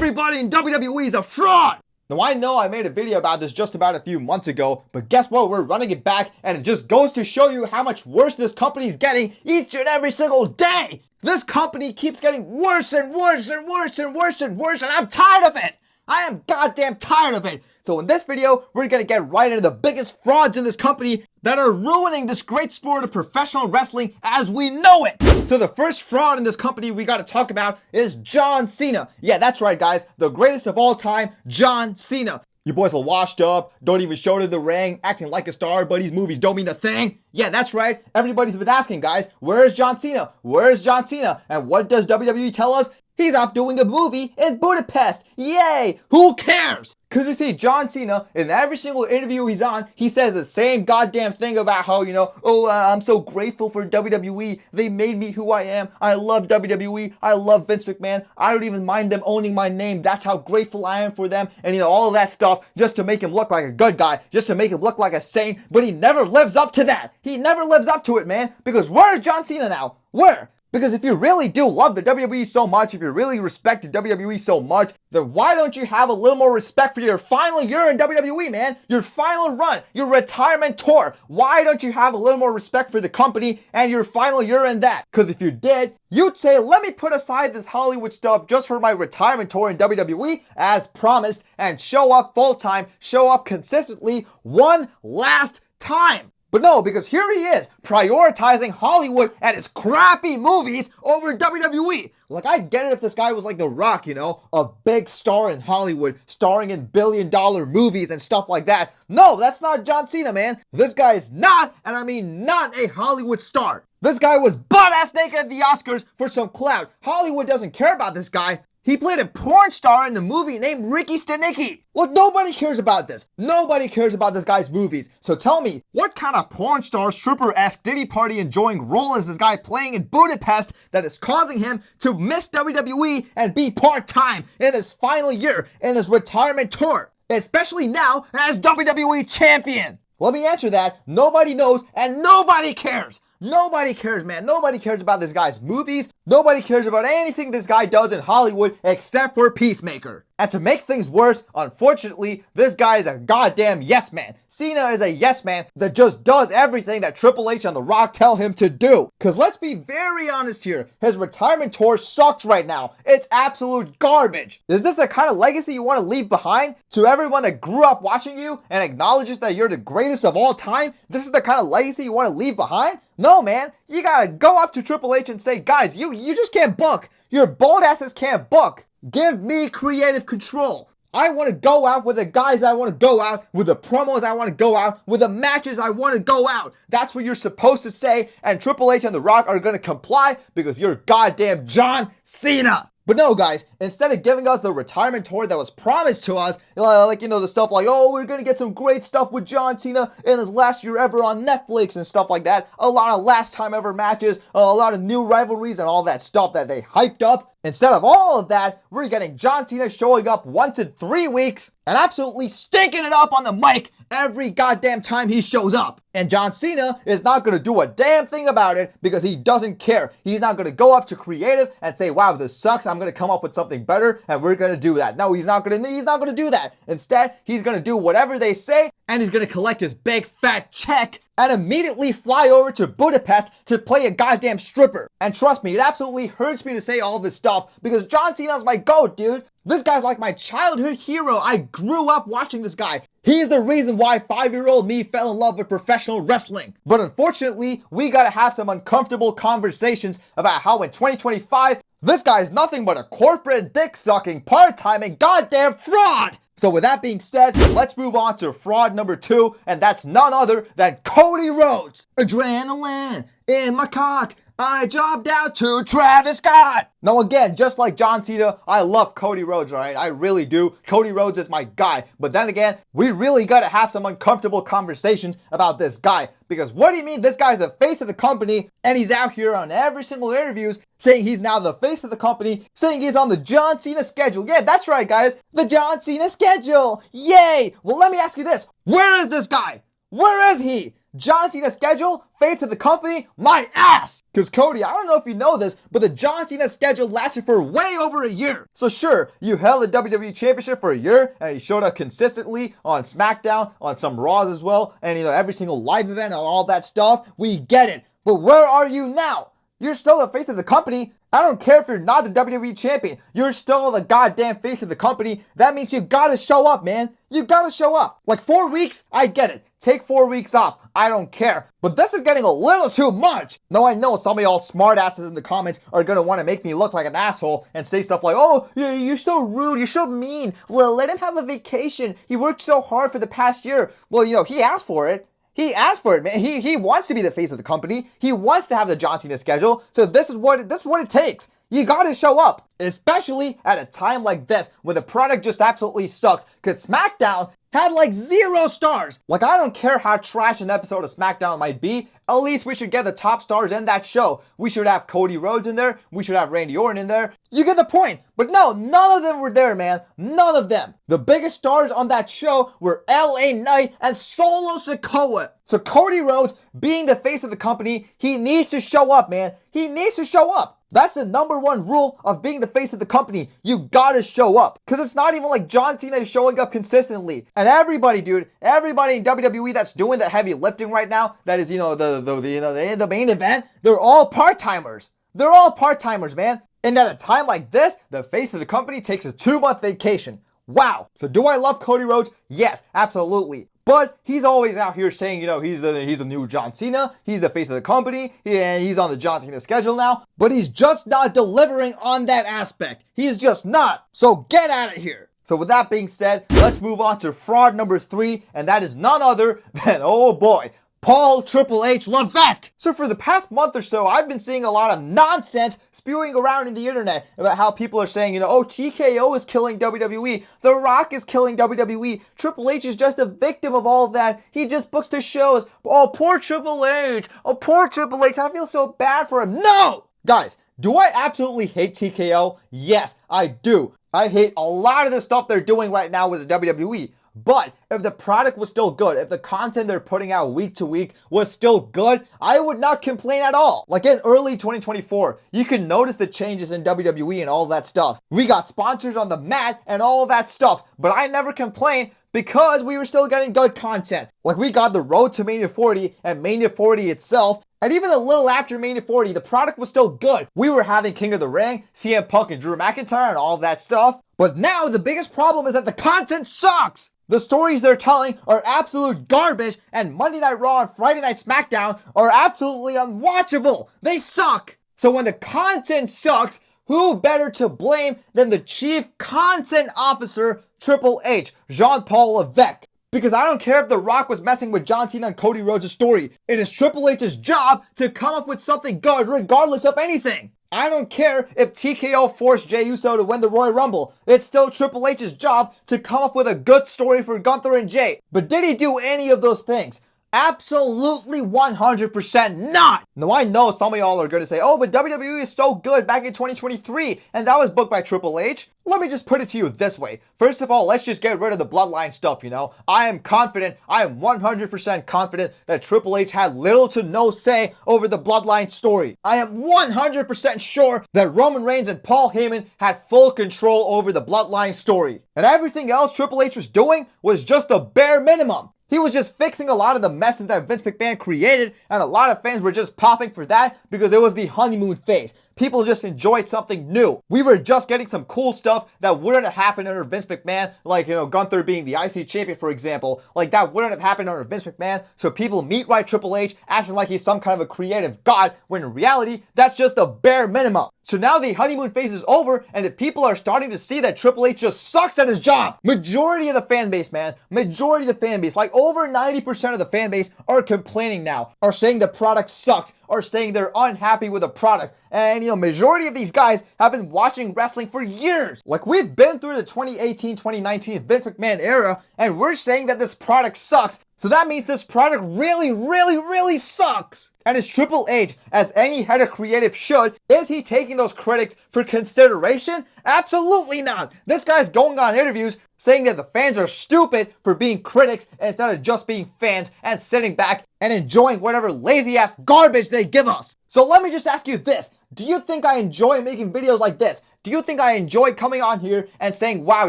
Everybody in WWE is a fraud! Now I know I made a video about this just about a few months ago, but guess what? We're running it back, and it just goes to show you how much worse this company is getting each and every single day. This company keeps getting worse and worse and worse and worse and worse, and I'm tired of it. I am goddamn tired of it. So in this video, we're gonna get right into the biggest frauds in this company that are ruining this great sport of professional wrestling as we know it. So the first fraud in this company we gotta talk about is John Cena. Yeah, that's right, guys. The greatest of all time, John Cena. You boys are washed up, don't even show to the ring, acting like a star, but his movies don't mean a thing. Yeah, that's right. Everybody's been asking, guys, where's John Cena? Where's John Cena? And what does WWE tell us? He's off doing a movie in Budapest. Yay! Who cares? Because you see, John Cena, in every single interview he's on, he says the same goddamn thing about how, I'm so grateful for WWE. They made me who I am. I love WWE. I love Vince McMahon. I don't even mind them owning my name. That's how grateful I am for them. And, all of that stuff just to make him look like a good guy, just to make him look like a saint. But he never lives up to that. He never lives up to it, man. Because where's John Cena now? Where? Because if you really do love the WWE so much, if you really respect the WWE so much, then why don't you have a little more respect for your final year in WWE, man? Your final run, your retirement tour. Why don't you have a little more respect for the company and your final year in that? Because if you did, you'd say, let me put aside this Hollywood stuff just for my retirement tour in WWE as promised and show up full time, show up consistently one last time. But no, because here he is, prioritizing Hollywood and his crappy movies over WWE. Like, I'd get it if this guy was like The Rock, a big star in Hollywood, starring in billion-dollar movies and stuff like that. No, that's not John Cena, man. This guy is not, and I mean not, a Hollywood star. This guy was butt-ass naked at the Oscars for some clout. Hollywood doesn't care about this guy. He played a porn star in a movie named Ricky Stenicki. Look, nobody cares about this. Nobody cares about this guy's movies. So tell me, what kind of porn star, stripper-esque, Diddy party enjoying role is this guy playing in Budapest that is causing him to miss WWE and be part-time in his final year in his retirement tour, especially now as WWE champion? Let me answer that. Nobody knows and nobody cares. Nobody cares, man. Nobody cares about this guy's movies. Nobody cares about anything this guy does in Hollywood except for Peacemaker. And to make things worse, unfortunately, this guy is a goddamn yes man. Cena is a yes man that just does everything that Triple H and The Rock tell him to do. Because let's be very honest here, his retirement tour sucks right now. It's absolute garbage. Is this the kind of legacy you want to leave behind to everyone that grew up watching you and acknowledges that you're the greatest of all time? This is the kind of legacy you want to leave behind? No, man. You gotta go up to Triple H and say, guys, you just can't book. Your bold asses can't book. Give me creative control. I want to go out with the guys I want to go out, with the promos I want to go out, with the matches I want to go out. That's what you're supposed to say, and Triple H and The Rock are going to comply because you're goddamn John Cena. But no, guys, instead of giving us the retirement tour that was promised to us, the stuff like, oh, we're going to get some great stuff with John Cena in his last year ever on Netflix and stuff like that, a lot of last time ever matches, a lot of new rivalries and all that stuff that they hyped up. Instead of all of that, we're getting John Cena showing up once in 3 weeks and absolutely stinking it up on the mic every goddamn time he shows up. And John Cena is not going to do a damn thing about it because he doesn't care. He's not going to go up to creative and say, wow, this sucks. I'm going to come up with something better and we're going to do that. No, he's not going to do that. Instead, he's going to do whatever they say and he's going to collect his big fat check and immediately fly over to Budapest to play a goddamn stripper. And trust me, it absolutely hurts me to say all this stuff because John Cena's my GOAT, dude. This guy's like my childhood hero. I grew up watching this guy. He's the reason why 5-year-old me fell in love with professional wrestling. But unfortunately, we gotta have some uncomfortable conversations about how in 2025, this guy is nothing but a corporate dick-sucking, part-timing goddamn fraud. So with that being said, let's move on to fraud number 2, and that's none other than Cody Rhodes. Adrenaline in my cock. I jobbed out to Travis Scott. Now again, just like John Cena, I love Cody Rhodes, right? I really do. Cody Rhodes is my guy. But then again, we really gotta have some uncomfortable conversations about this guy. Because what do you mean this guy's the face of the company and he's out here on every single interviews saying he's now the face of the company, saying he's on the John Cena schedule. Yeah, that's right, guys. The John Cena schedule. Yay. Well, let me ask you this. Where is this guy? Where is he? John Cena schedule, face of the company, my ass! Because Cody, I don't know if you know this, but the John Cena schedule lasted for way over a year. So sure, you held the WWE Championship for a year, and you showed up consistently on SmackDown, on some Raws as well, and every single live event and all that stuff. We get it. But where are you now? You're still the face of the company. I don't care if you're not the WWE champion. You're still the goddamn face of the company. That means you gotta show up, man. You gotta show up. Like 4 weeks, I get it. Take 4 weeks off. I don't care. But this is getting a little too much. Now I know some of y'all smartasses in the comments are gonna want to make me look like an asshole and say stuff like, oh, you're so rude, you're so mean. Well, let him have a vacation. He worked so hard for the past year. Well, he asked for it. He asked for it, man. He wants to be the face of the company. He wants to have the John Cena schedule. So this is what it takes. You gotta show up, especially at a time like this when the product just absolutely sucks. Because SmackDown had like 0 stars. Like, I don't care how trash an episode of SmackDown might be. At least we should get the top stars in that show. We should have Cody Rhodes in there. We should have Randy Orton in there. You get the point. But no, none of them were there, man. None of them. The biggest stars on that show were LA Knight and Solo Sikoa. So Cody Rhodes, being the face of the company, he needs to show up, man. He needs to show up. That's the #1 rule of being the face of the company. You gotta show up. Because it's not even like John Cena is showing up consistently. And everybody, dude, everybody in WWE that's doing the heavy lifting right now, that is, the main event, they're all part-timers. They're all part-timers, man. And at a time like this, the face of the company takes a 2-month vacation. Wow. So do I love Cody Rhodes? Yes, absolutely. But he's always out here saying, he's the new John Cena. He's the face of the company. And he's on the John Cena schedule now. But he's just not delivering on that aspect. He is just not. So get out of here. So with that being said, let's move on to fraud number 3. And that is none other than, oh boy, Paul Triple H Levesque. So for the past month or so, I've been seeing a lot of nonsense spewing around in the internet about how people are saying, oh, TKO is killing WWE. The Rock is killing WWE. Triple H is just a victim of all of that. He just books the shows. Oh, poor Triple H. Oh, poor Triple H. I feel so bad for him. No! Guys, do I absolutely hate TKO? Yes, I do. I hate a lot of the stuff they're doing right now with the WWE. But if the product was still good, if the content they're putting out week to week was still good, I would not complain at all. Like in early 2024, you can notice the changes in WWE and all that stuff. We got sponsors on the mat and all that stuff, but I never complained because we were still getting good content. Like we got the Road to Mania 40 and Mania 40 itself. And even a little after Mania 40, the product was still good. We were having King of the Ring, CM Punk and Drew McIntyre and all that stuff. But now the biggest problem is that the content sucks. The stories they're telling are absolute garbage, and Monday Night Raw and Friday Night SmackDown are absolutely unwatchable. They suck. So when the content sucks, who better to blame than the chief content officer, Triple H, Jean-Paul Levesque? Because I don't care if The Rock was messing with John Cena and Cody Rhodes' story. It is Triple H's job to come up with something good regardless of anything. I don't care if TKO forced Jey Uso to win the Royal Rumble. It's still Triple H's job to come up with a good story for Gunther and Jey. But did he do any of those things? Absolutely 100% not. Now I know some of y'all are going to say, oh, but WWE is so good back in 2023 and that was booked by Triple H. Let me just put it to you this way. First of all, let's just get rid of the bloodline stuff, I am confident, I am 100% confident that Triple H had little to no say over the bloodline story. I am 100% sure that Roman Reigns and Paul Heyman had full control over the bloodline story. And everything else Triple H was doing was just the bare minimum. He was just fixing a lot of the messes that Vince McMahon created, and a lot of fans were just popping for that because it was the honeymoon phase. People just enjoyed something new. We were just getting some cool stuff that wouldn't have happened under Vince McMahon, like, Gunther being the IC champion, for example. Like, that wouldn't have happened under Vince McMahon, so people meet right Triple H, acting like he's some kind of a creative god, when in reality, that's just the bare minimum. So now the honeymoon phase is over, and the people are starting to see that Triple H just sucks at his job. Majority of the fan base, man. Majority of the fan base, like over 90% of the fan base are complaining now, are saying the product sucks, are saying they're unhappy with the product. And, majority of these guys have been watching wrestling for years. Like, we've been through the 2018-2019 Vince McMahon era, and we're saying that this product sucks. So that means this product really, really, really sucks. And is Triple H, as any head of creative should, is he taking those critics for consideration? Absolutely not. This guy's going on interviews saying that the fans are stupid for being critics instead of just being fans and sitting back and enjoying whatever lazy ass garbage they give us. So let me just ask you this. Do you think I enjoy making videos like this? Do you think I enjoy coming on here and saying, wow,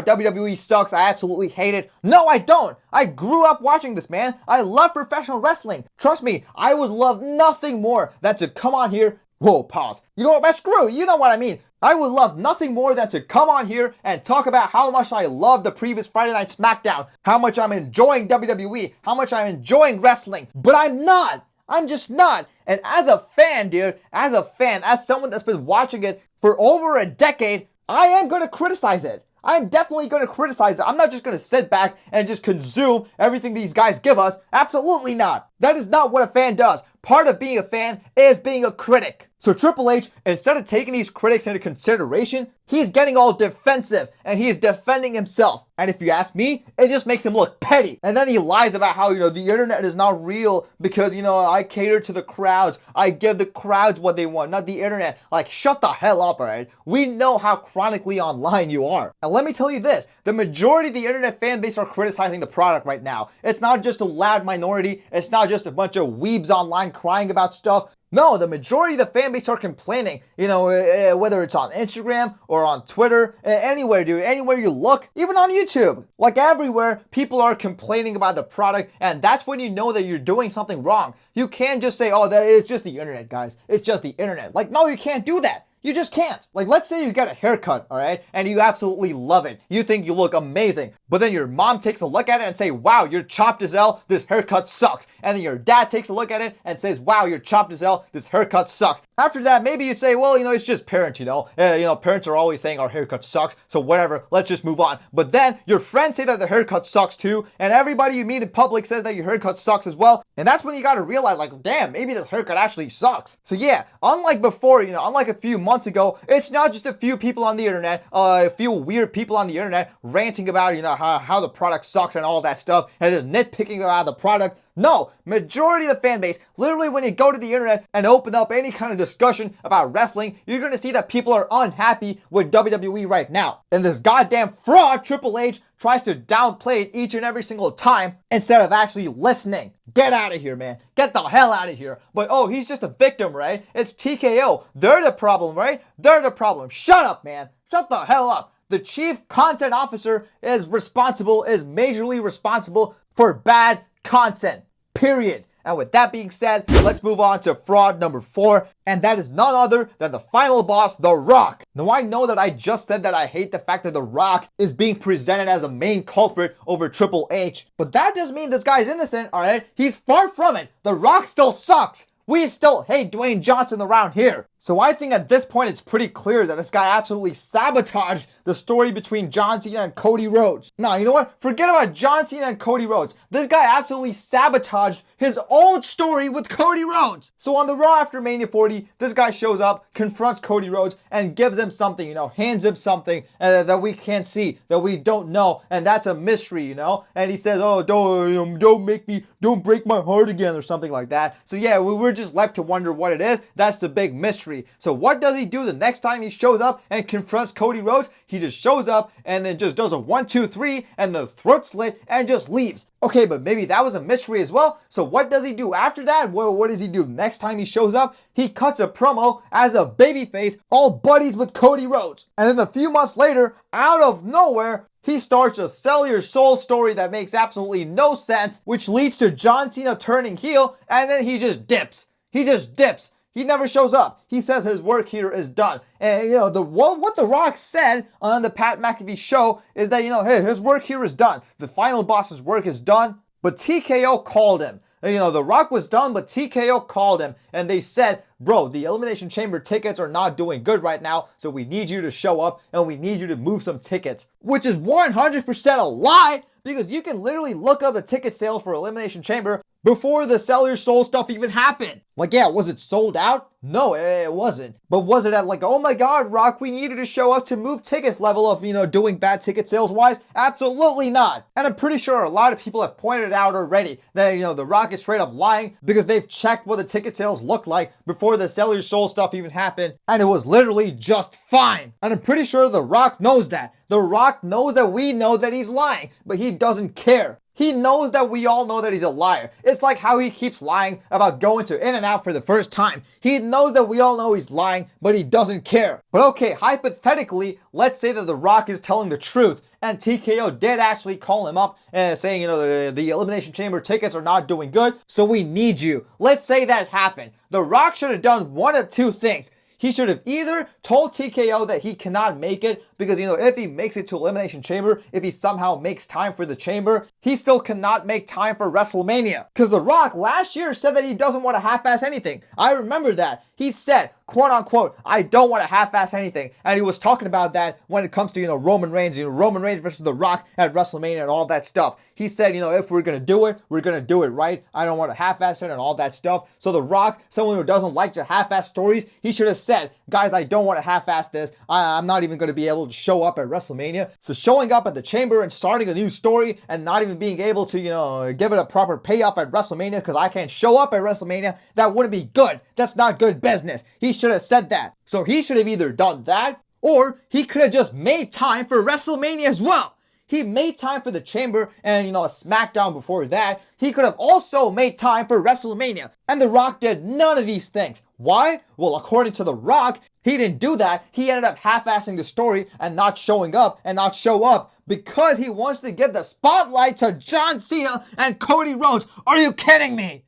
WWE sucks, I absolutely hate it? No, I don't. I grew up watching this, man. I love professional wrestling. Trust me, I would love nothing more than to come on here. Whoa, pause. You know what, man, screw you know what I mean. I would love nothing more than to come on here and talk about how much I love the previous Friday Night SmackDown, how much I'm enjoying WWE, how much I'm enjoying wrestling, but I'm not. I'm just not. And as a fan, dude, as someone that's been watching it for over a decade, I am going to criticize it. I'm definitely going to criticize it. I'm not just going to sit back and just consume everything these guys give us. Absolutely not. That is not what a fan does. Part of being a fan is being a critic. So Triple H, instead of taking these critics into consideration, he's getting all defensive and he is defending himself. And if you ask me, it just makes him look petty. And then he lies about how, the internet is not real because, I cater to the crowds. I give the crowds what they want, not the internet. Like, shut the hell up, alright? We know how chronically online you are. And let me tell you this, the majority of the internet fan base are criticizing the product right now. It's not just a loud minority. It's not just a bunch of weebs online crying about stuff. No, the majority of the fan base are complaining, whether it's on Instagram or on Twitter, anywhere, dude, anywhere you look, even on YouTube. Like everywhere, people are complaining about the product, and that's when you know that you're doing something wrong. You can't just say, oh, it's just the internet, guys. It's just the internet. Like, no, you can't do that. You just can't. Like, let's say you get a haircut, all right, and you absolutely love it. You think you look amazing, but then your mom takes a look at it and say, wow, you're chopped as hell, this haircut sucks. And then your dad takes a look at it and says, wow, you're chopped as hell, this haircut sucks. After that, maybe you'd say, well, it's just parents, parents are always saying our haircut sucks, so whatever, let's just move on. But then your friends say that the haircut sucks too, and everybody you meet in public says that your haircut sucks as well. And that's when you gotta realize, like, damn, maybe this haircut actually sucks. So yeah, unlike before, unlike a few months ago, it's not just a few people on the internet, a few weird people on the internet ranting about, how the product sucks and all that stuff, and just nitpicking about the product. No, majority of the fan base, literally when you go to the internet and open up any kind of discussion about wrestling, you're going to see that people are unhappy with WWE right now. And this goddamn fraud Triple H tries to downplay it each and every single time instead of actually listening. Get out of here, man. Get the hell out of here. But oh, he's just a victim, right? It's TKO. They're the problem, right? They're the problem. Shut up, man. Shut the hell up. The chief content officer is majorly responsible for bad content. Period. And with that being said, let's move on to fraud number 4, and that is none other than the final boss, The Rock. Now I know that I just said that I hate the fact that The Rock is being presented as a main culprit over Triple H, but that doesn't mean this guy's innocent, alright? He's far from it. The Rock still sucks. We still hate Dwayne Johnson around here. So I think at this point it's pretty clear that this guy absolutely sabotaged the story between John Cena and Cody Rhodes. Now, you know what? Forget about John Cena and Cody Rhodes. This guy absolutely sabotaged his old story with Cody Rhodes. So on the Raw after Mania 40, this guy shows up, confronts Cody Rhodes, and gives him something, hands him something that we can't see, that we don't know, and that's a mystery, And he says, oh, don't break my heart again, or something like that. So yeah, we're just left to wonder what it is. That's the big mystery. So what does he do the next time he shows up and confronts Cody Rhodes? He just shows up and then just does a 1, 2, 3 and the throat slit and just leaves. Okay, but maybe that was a mystery as well. So what does he do after that? What does he do next time he shows up? He cuts a promo as a babyface, all buddies with Cody Rhodes. And then a few months later, out of nowhere, he starts a sell your soul story that makes absolutely no sense, which leads to John Cena turning heel, and then he just dips. He never shows up. He says his work here is done. And, what The Rock said on the Pat McAfee show is that, hey, his work here is done. The final boss's work is done. But TKO called him. The Rock was done, but TKO called him. And they said, bro, the Elimination Chamber tickets are not doing good right now. So we need you to show up and we need you to move some tickets. Which is 100% a lie. Because you can literally look up the ticket sales for Elimination Chamber before the Sell Your Soul stuff even happened. Like, yeah, was it sold out? No, it wasn't. But was it at like, oh my God, Rock, we needed to show up to move tickets level of, doing bad ticket sales wise? Absolutely not. And I'm pretty sure a lot of people have pointed out already that, The Rock is straight up lying because they've checked what the ticket sales looked like before the Sell Your Soul stuff even happened. And it was literally just fine. And I'm pretty sure The Rock knows that. The Rock knows that we know that he's lying, but he doesn't care. He knows that we all know that he's a liar. It's like how he keeps lying about going to In-N-Out for the first time. He knows that we all know he's lying, but he doesn't care. But okay, hypothetically, let's say that The Rock is telling the truth and TKO did actually call him up and saying, the Elimination Chamber tickets are not doing good, so we need you. Let's say that happened. The Rock should have done one of two things. He should have either told TKO that he cannot make it because, if he makes it to Elimination Chamber, if he somehow makes time for the Chamber, he still cannot make time for WrestleMania. Because The Rock last year said that he doesn't want to half-ass anything. I remember that. He said, quote unquote, I don't want to half-ass anything. And he was talking about that when it comes to, Roman Reigns, Roman Reigns versus The Rock at WrestleMania and all that stuff. He said, if we're going to do it, we're going to do it right. I don't want to half-ass it and all that stuff. So The Rock, someone who doesn't like to half-ass stories, he should have said, guys, I don't want to half-ass this. I'm not even going to be able to show up at WrestleMania. So showing up at the Chamber and starting a new story and not even being able to, give it a proper payoff at WrestleMania because I can't show up at WrestleMania, that wouldn't be good. That's not good business. He should have said that. So he should have either done that or he could have just made time for WrestleMania as well. He made time for the Chamber and, a SmackDown before that. He could have also made time for WrestleMania. And The Rock did none of these things. Why? Well, according to The Rock, he didn't do that. He ended up half-assing the story and not showing up and not show up because he wants to give the spotlight to John Cena and Cody Rhodes. Are you kidding me?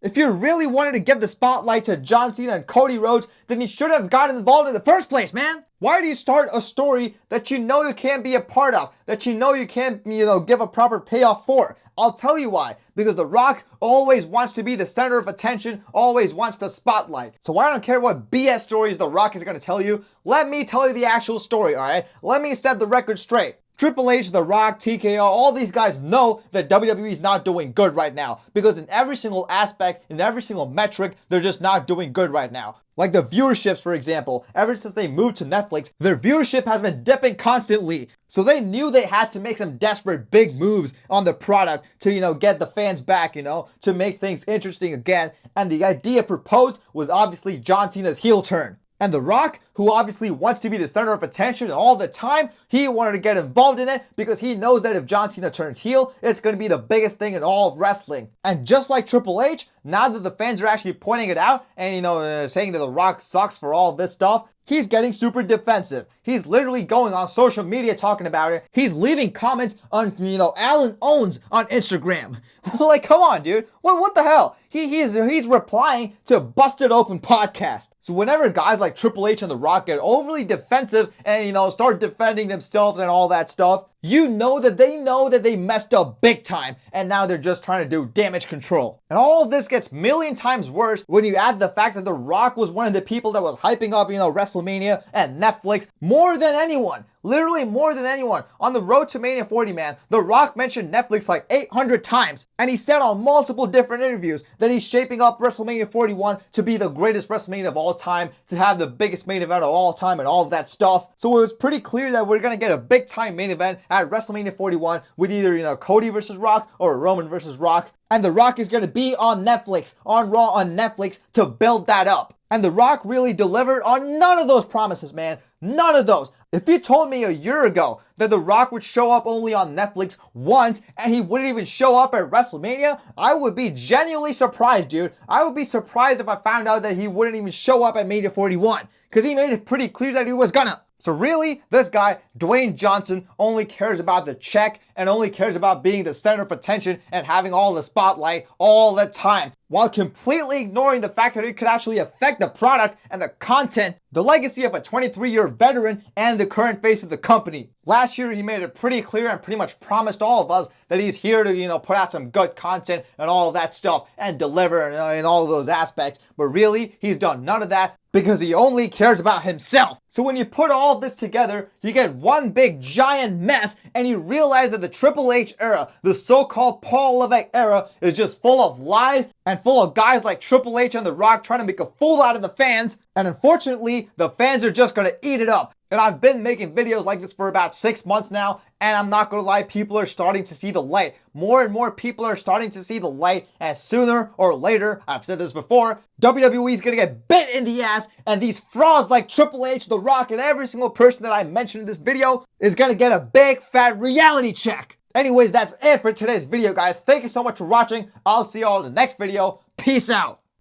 If you really wanted to give the spotlight to John Cena and Cody Rhodes, then you should have gotten involved in the first place, man. Why do you start a story that you can't be a part of, that you can't, give a proper payoff for? I'll tell you why. Because The Rock always wants to be the center of attention, always wants the spotlight. So I don't care what BS stories The Rock is going to tell you. Let me tell you the actual story, all right? Let me set the record straight. Triple H, The Rock, TKO, all these guys know that WWE is not doing good right now because in every single aspect, in every single metric, they're just not doing good right now. Like the viewerships, for example, ever since they moved to Netflix, their viewership has been dipping constantly. So they knew they had to make some desperate big moves on the product to, get the fans back, to make things interesting again. And the idea proposed was obviously John Cena's heel turn. And The Rock, who obviously wants to be the center of attention all the time, he wanted to get involved in it because he knows that if John Cena turns heel, it's going to be the biggest thing in all of wrestling. And just like Triple H, now that the fans are actually pointing it out and, saying that The Rock sucks for all this stuff, he's getting super defensive. He's literally going on social media talking about it. He's leaving comments on, Alan Owens on Instagram. Like, come on, dude. What the hell? He's replying to Busted Open podcast. So whenever guys like Triple H and The Rock get overly defensive and, start defending themselves and all that stuff, you know that they messed up big time and now they're just trying to do damage control. And all of this gets million times worse when you add the fact that The Rock was one of the people that was hyping up, WrestleMania and Netflix more than anyone. Literally more than anyone. On the road to Mania 40, man, The Rock mentioned Netflix like 800 times. And he said on multiple different interviews that he's shaping up WrestleMania 41 to be the greatest WrestleMania of all time, to have the biggest main event of all time and all of that stuff. So it was pretty clear that we're going to get a big time main event at WrestleMania 41 with either, Cody versus Rock or Roman versus Rock. And The Rock is going to be on Netflix, on Raw on Netflix to build that up. And The Rock really delivered on none of those promises, man. None of those. If you told me a year ago that The Rock would show up only on Netflix once and he wouldn't even show up at WrestleMania, I would be genuinely surprised, dude. I would be surprised if I found out that he wouldn't even show up at Mania 41 because he made it pretty clear that he was gonna. So really, this guy, Dwayne Johnson, only cares about the check and only cares about being the center of attention and having all the spotlight all the time, while completely ignoring the fact that it could actually affect the product and the content, the legacy of a 23-year veteran and the current face of the company. Last year, he made it pretty clear and pretty much promised all of us that he's here to, put out some good content and all of that stuff and deliver in all of those aspects. But really, he's done none of that. because he only cares about himself. So when you put all of this together, you get one big giant mess, and you realize that the Triple H era, the so-called Paul Levesque era, is just full of lies and full of guys like Triple H and The Rock trying to make a fool out of the fans. And unfortunately, the fans are just gonna eat it up. And I've been making videos like this for about 6 months now, and I'm not gonna lie, people are starting to see the light. More and more people are starting to see the light, and sooner or later, I've said this before, WWE is gonna get bit in the ass, and these frauds like Triple H, The Rock, and every single person that I mentioned in this video is gonna get a big fat reality check. Anyways, that's it for today's video, guys. Thank you so much for watching. I'll see you all in the next video. Peace out.